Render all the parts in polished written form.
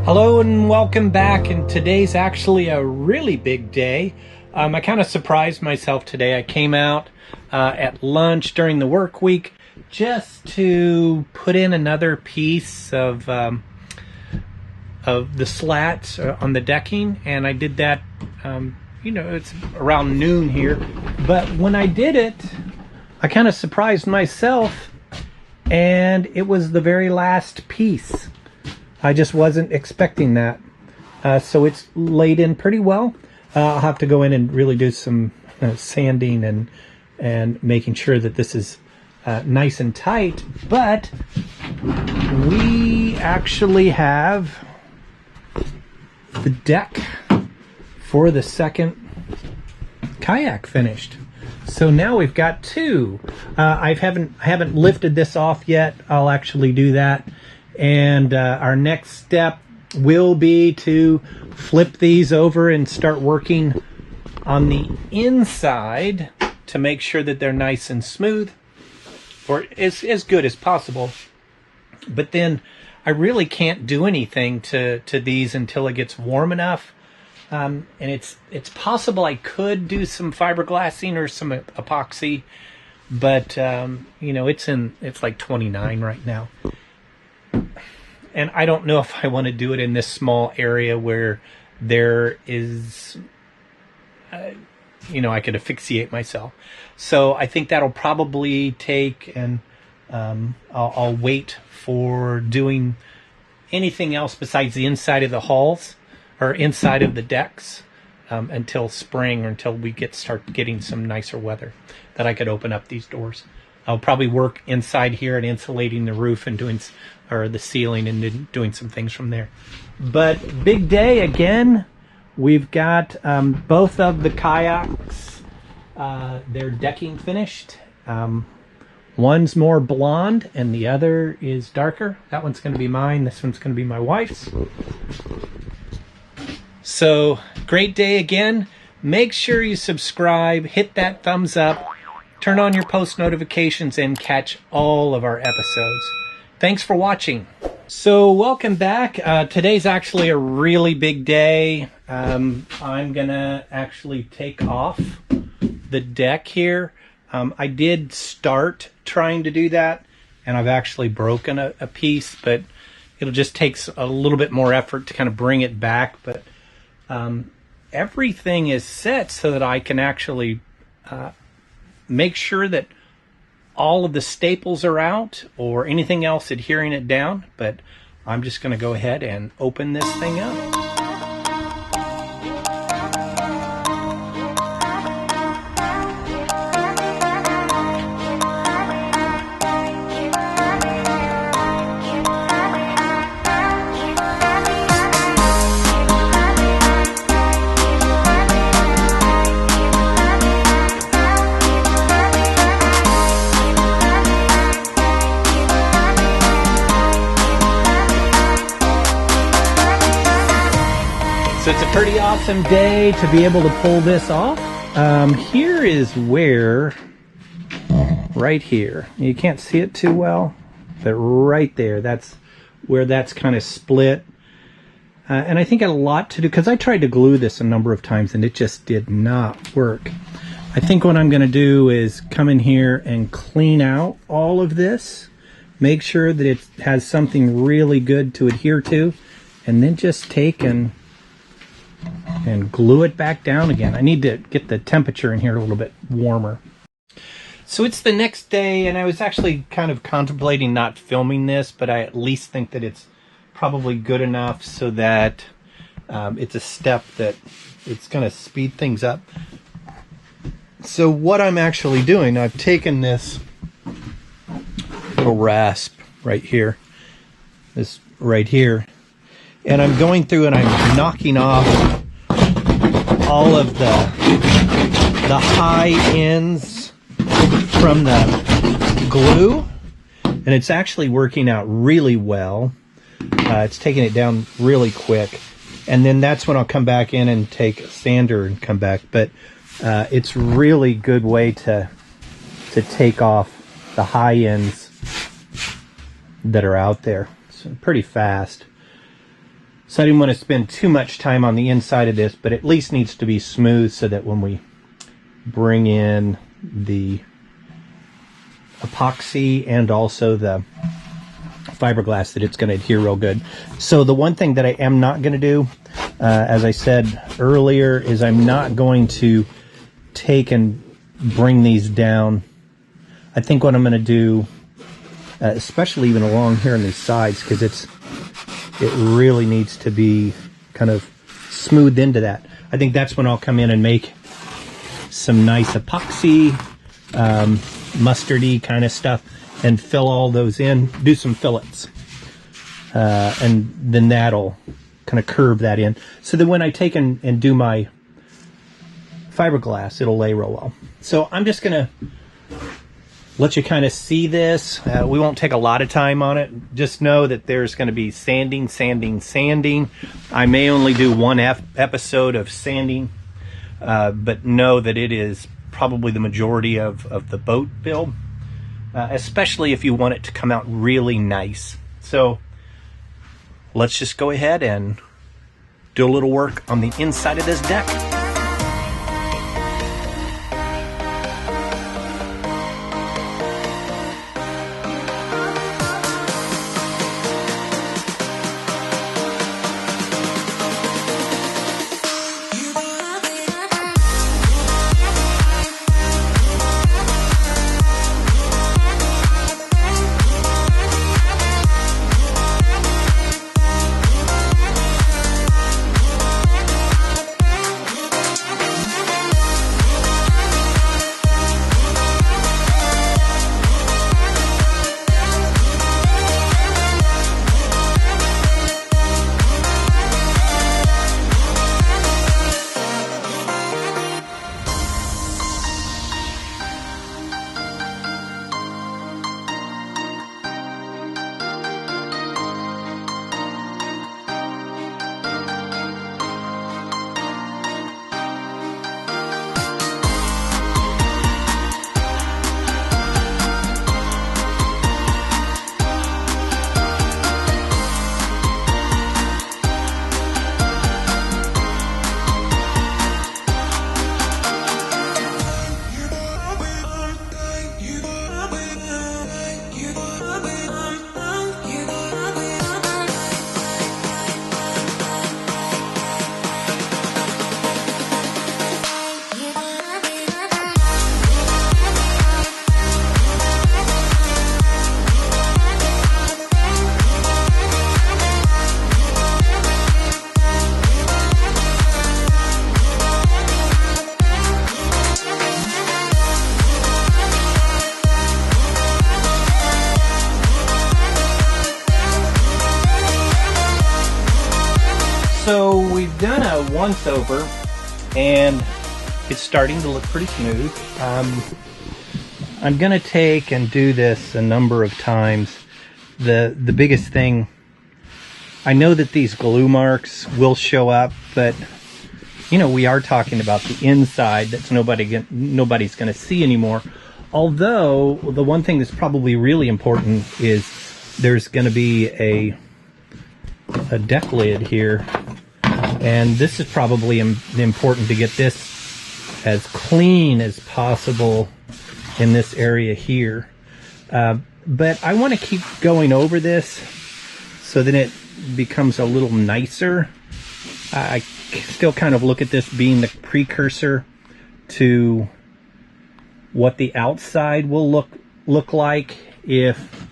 Hello and welcome back, and today's actually a really big day. I kind of surprised myself today. I came out at lunch during the work week just to put in another piece of the slats on the decking, and I did that, it's around noon here. But when I did it, I kind of surprised myself, and it was the very last piece. I just wasn't expecting that. So it's laid in pretty well. I'll have to go in and really do some sanding and making sure that this is nice and tight. But we actually have the deck for the second kayak finished. So now we've got two. I haven't lifted this off yet. I'll actually do that. And our next step will be to flip these over and start working on the inside to make sure that they're nice and smooth, or as good as possible. But then I really can't do anything to these until it gets warm enough. And it's possible I could do some fiberglassing or some epoxy, but it's like 29 right now. And I don't know if I want to do it in this small area where there is, I could asphyxiate myself. So I think that'll probably take, and I'll wait for doing anything else besides the inside of the halls or inside of the decks until spring, or until we start getting some nicer weather that I could open up these doors. I'll probably work inside here at insulating the roof and or the ceiling, and doing some things from there. But big day again. We've got both of the kayaks, their decking finished. One's more blonde and the other is darker. That one's going to be mine. This one's going to be my wife's. So great day again. Make sure you subscribe, hit that thumbs up, turn on your post notifications, and catch all of our episodes. Thanks for watching. So welcome back. Today's actually a really big day. I'm gonna actually take off the deck here. I did start trying to do that, and I've actually broken a piece, but it'll just take a little bit more effort to kind of bring it back. But everything is set so that I can actually make sure that all of the staples are out or anything else adhering it down. But I'm just going to go ahead and open this thing up. So it's a pretty awesome day to be able to pull this off. Here is where, right here, you can't see it too well, but right there, that's where that's kind of split. And I think it had a lot to do, because I tried to glue this a number of times and it just did not work. I think what I'm going to do is come in here and clean out all of this, make sure that it has something really good to adhere to, and then just take and glue it back down again. I need to get the temperature in here a little bit warmer. So it's the next day, and I was actually kind of contemplating not filming this, but I at least think that it's probably good enough so that it's a step that it's going to speed things up. So what I'm actually doing, I've taken this little rasp right here, this right here, and I'm going through and I'm knocking off all of the high ends from the glue, and it's actually working out really well. It's taking it down really quick, and then that's when I'll come back in and take a sander and come back. But it's really good way to take off the high ends that are out there. So pretty fast. So I didn't want to spend too much time on the inside of this, but at least needs to be smooth so that when we bring in the epoxy and also the fiberglass, that it's going to adhere real good. So the one thing that I am not going to do, as I said earlier, is I'm not going to take and bring these down. I think what I'm going to do, especially even along here on these sides, because it really needs to be kind of smoothed into that. I think that's when I'll come in and make some nice epoxy, mustardy kind of stuff, and fill all those in, do some fillets. And then that'll kind of curve that in. So that when I take and do my fiberglass, it'll lay real well. So I'm just going to let you kind of see this. We won't take a lot of time on it. Just know that there's going to be sanding, sanding, sanding. I may only do one episode of sanding, but know that it is probably the majority of the boat build, especially if you want it to come out really nice. So let's just go ahead and do a little work on the inside of this deck. So we've done a once over and it's starting to look pretty smooth. I'm gonna take and do this a number of times. The biggest thing, I know that these glue marks will show up, but you know, we are talking about the inside that's nobody's gonna see anymore. Although the one thing that's probably really important is there's gonna be a deck lid here, and this is probably important to get this as clean as possible in this area here. But I want to keep going over this so that it becomes a little nicer. I still kind of look at this being the precursor to what the outside will look like if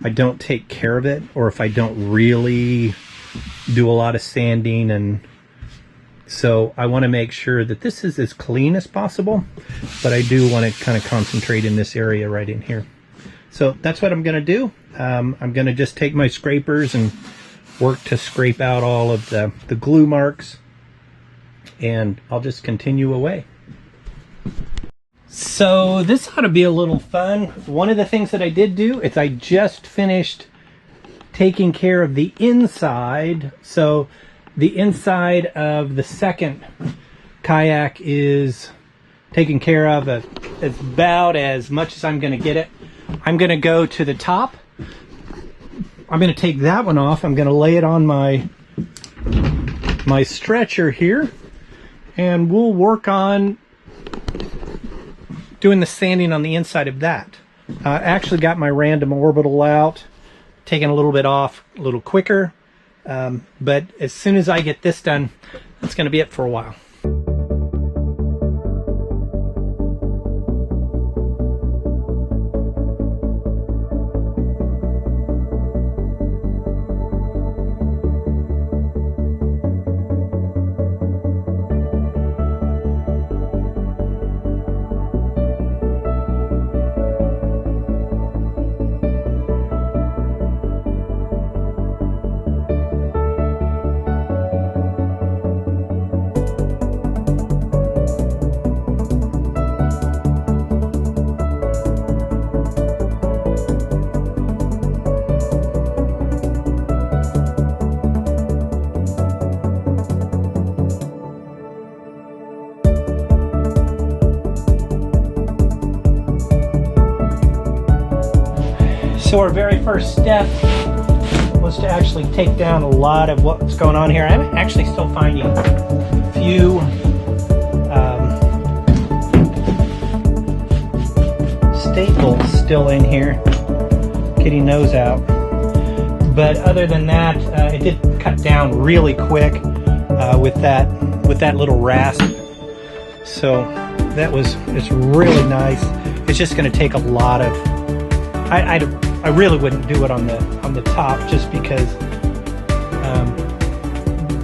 I don't take care of it, or if I don't really do a lot of sanding. And so I want to make sure that this is as clean as possible, but I do want to kind of concentrate in this area right in here. So that's what I'm going to do. I'm going to just take my scrapers and work to scrape out all of the glue marks, and I'll just continue away. So this ought to be a little fun. One of the things that I did do is I just finished taking care of the inside. So the inside of the second kayak is taken care of. It's about as much as I'm going to get it. I'm going to go to the top. I'm going to take that one off. I'm going to lay it on my my stretcher here, and we'll work on doing the sanding on the inside of that. I actually got my random orbital out, taking a little bit off a little quicker, but as soon as I get this done, that's going to be it for a while. So our very first step was to actually take down a lot of what's going on here. I'm actually still finding a few staples still in here, getting those out. But other than that, it did cut down really quick with that little rasp. So it's really nice. It's just going to take a lot of. I really wouldn't do it on the top just because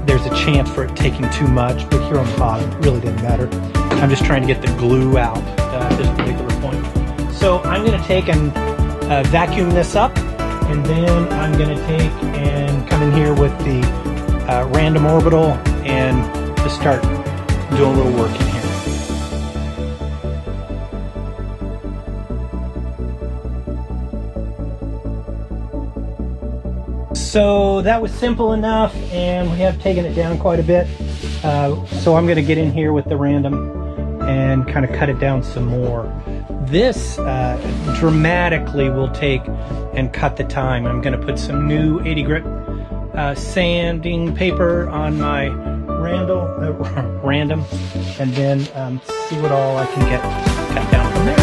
there's a chance for it taking too much, but here on the bottom it really didn't matter. I'm just trying to get the glue out at this particular point. So I'm going to take and vacuum this up, and then I'm going to take and come in here with the random orbital and just start doing a little work in here. So that was simple enough, and we have taken it down quite a bit. So I'm going to get in here with the random and kind of cut it down some more. This dramatically will take and cut the time. I'm going to put some new 80 grit sanding paper on my random, and then see what all I can get cut down from there.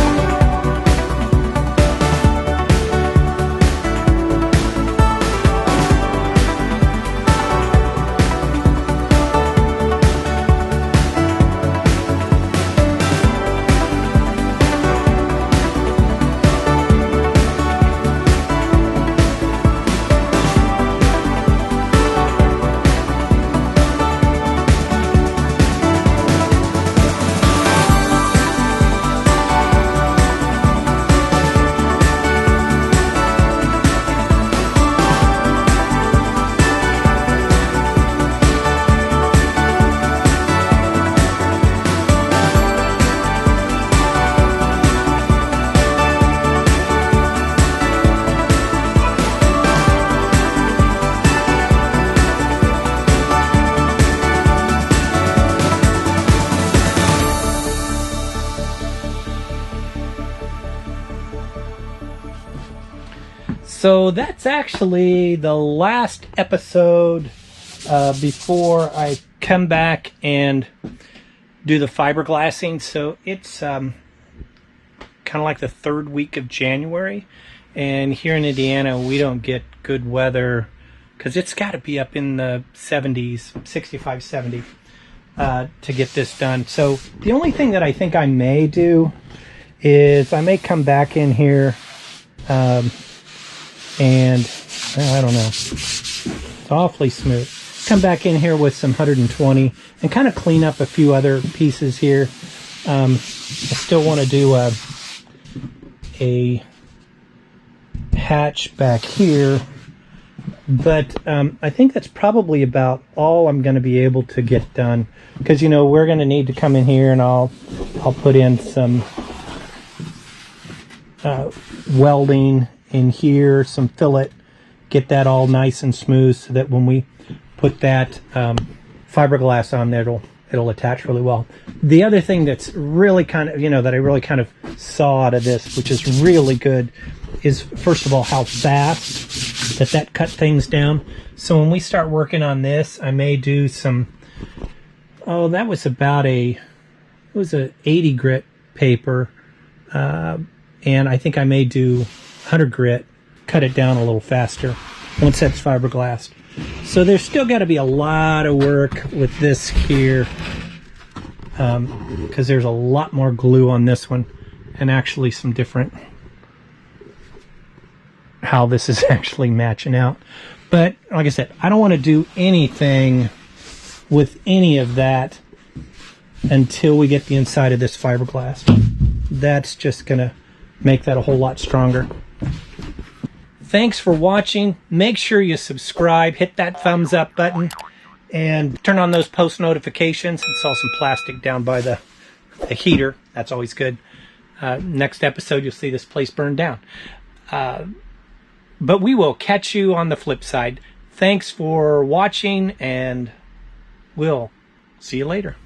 So that's actually the last episode before I come back and do the fiberglassing. So it's kind of like the third week of January, and here in Indiana we don't get good weather because it's got to be up in the 70s, 65, 70 to get this done. So the only thing that I think I may do is I may come back in here and I don't know, it's awfully smooth. Come back in here with some 120 and kind of clean up a few other pieces here. I still want to do a hatch back here, but I think that's probably about all I'm going to be able to get done, because you know we're going to need to come in here and I'll put in some welding in here, some fillet, get that all nice and smooth so that when we put that fiberglass on there, it'll attach really well. The other thing that's really kind of, that I really kind of saw out of this, which is really good, is, first of all, how fast that cut things down. So when we start working on this, I may do some, that was about it was a 80 grit paper, and I think I may do 100 grit, cut it down a little faster once that's fiberglass. So there's still got to be a lot of work with this here, because there's a lot more glue on this one, and actually some different how this is actually matching out. But like I said, I don't want to do anything with any of that until we get the inside of this fiberglass. That's just gonna make that a whole lot stronger. Thanks for watching. Make sure you subscribe, hit that thumbs up button, and turn on those post notifications. I saw some plastic down by the heater. That's always good. Next episode, you'll see this place burned down. But we will catch you on the flip side. Thanks for watching, and we'll see you later.